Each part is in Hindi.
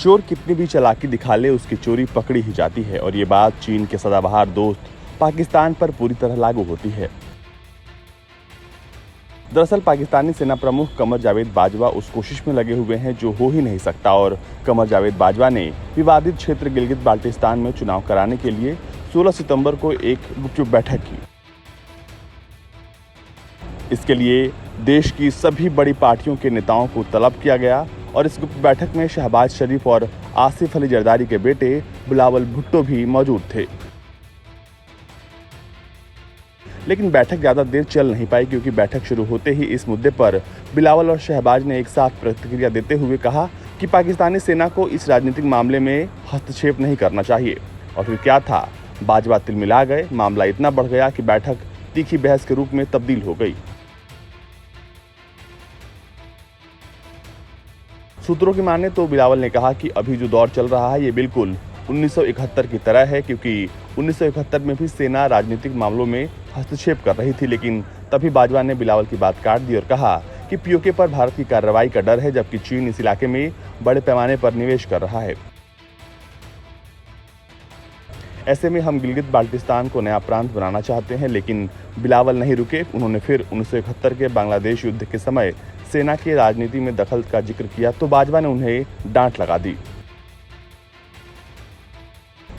चोर कितनी भी चालाकी दिखा ले उसकी चोरी पकड़ी ही जाती है और ये बात चीन के सदाबहार दोस्त पाकिस्तान पर पूरी तरह लागू होती है। दरअसल पाकिस्तानी सेना प्रमुख कमर जावेद बाजवा उस कोशिश में लगे हुए हैं जो हो ही नहीं सकता और कमर जावेद बाजवा ने विवादित क्षेत्र गिलगित बाल्टिस्तान में चुनाव कराने के लिए 16 सितंबर को एक गुपचुप बैठक की। इसके लिए देश की सभी बड़ी पार्टियों के नेताओं को तलब किया गया और इस गुप्त बैठक में शहबाज शरीफ और आसिफ अली जरदारी के बेटे बिलावल भुट्टो भी मौजूद थे। लेकिन बैठक ज्यादा देर चल नहीं पाई क्योंकि बैठक शुरू होते ही इस मुद्दे पर बिलावल और शहबाज ने एक साथ प्रतिक्रिया देते हुए कहा कि पाकिस्तानी सेना को इस राजनीतिक मामले में हस्तक्षेप नहीं करना चाहिए। और फिर क्या था, बाजवा तिलमिला गए। मामला इतना बढ़ गया कि बैठक तीखी बहस के रूप में तब्दील हो गई। सूत्रों की माने तो बिलावल ने कहा कि अभी जो दौर चल रहा है ये बिल्कुल 1971 की तरह है, क्योंकि 1971 में भी सेना राजनीतिक मामलों में हस्तक्षेप कर रही थी। लेकिन तभी बाजवा ने बिलावल की बात काट दी और कहा कि पीओके पर भारत की कार्रवाई का डर है, जबकि चीन इस इलाके में बड़े पैमाने पर निवेश कर रहा है। ऐसे में हम गिलगित बाल्टिस्तान को नया प्रांत बनाना चाहते हैं। लेकिन बिलावल नहीं रुके। उन्होंने फिर 1971 के बांग्लादेश युद्ध के समय सेना की राजनीति में दखल का जिक्र किया तो बाजवा ने उन्हें डांट लगा दी।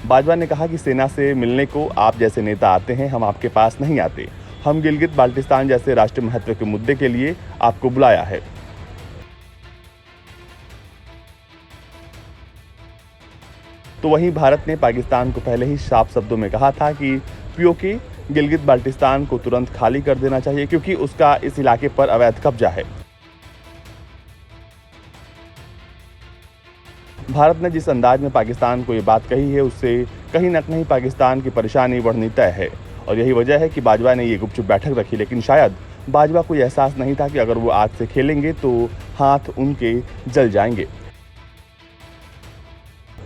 बाजवा ने कहा कि सेना से मिलने को आप जैसे नेता आते हैं, हम आपके पास नहीं आते। हम गिलगित बाल्टिस्तान जैसे राष्ट्रीय महत्व के मुद्दे के लिए आपको बुलाया है। तो वहीं भारत ने पाकिस्तान को पहले ही साफ शब्दों में कहा था कि पीओके गिलगित बाल्टिस्तान को तुरंत खाली कर देना चाहिए क्योंकि उसका इस इलाके पर अवैध कब्जा है। भारत ने जिस अंदाज में पाकिस्तान को ये बात कही है उससे कहीं न कहीं पाकिस्तान की परेशानी बढ़नी तय है और यही वजह है कि बाजवा ने ये गुपचुप बैठक रखी। लेकिन शायद बाजवा को एहसास नहीं था कि अगर वो आग से खेलेंगे तो हाथ उनके जल जाएंगे।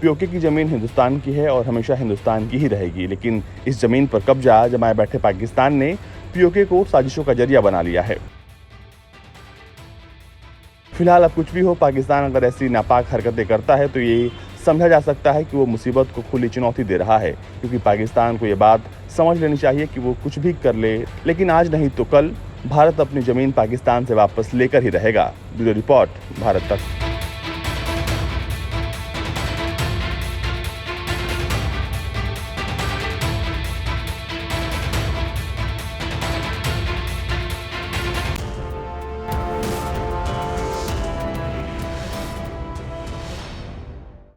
पीओके की जमीन हिंदुस्तान की है और हमेशा हिंदुस्तान की ही रहेगी। लेकिन इस जमीन पर कब्जा जमाए बैठे पाकिस्तान ने पीओके को साजिशों का जरिया बना लिया है। फिलहाल अब कुछ भी हो, पाकिस्तान अगर ऐसी नापाक हरकतें करता है तो ये समझा जा सकता है कि वो मुसीबत को खुली चुनौती दे रहा है, क्योंकि पाकिस्तान को ये बात समझ लेनी चाहिए कि वो कुछ भी कर ले, लेकिन आज नहीं तो कल भारत अपनी जमीन पाकिस्तान से वापस लेकर ही रहेगा। ब्यूरो रिपोर्ट, भारत तक।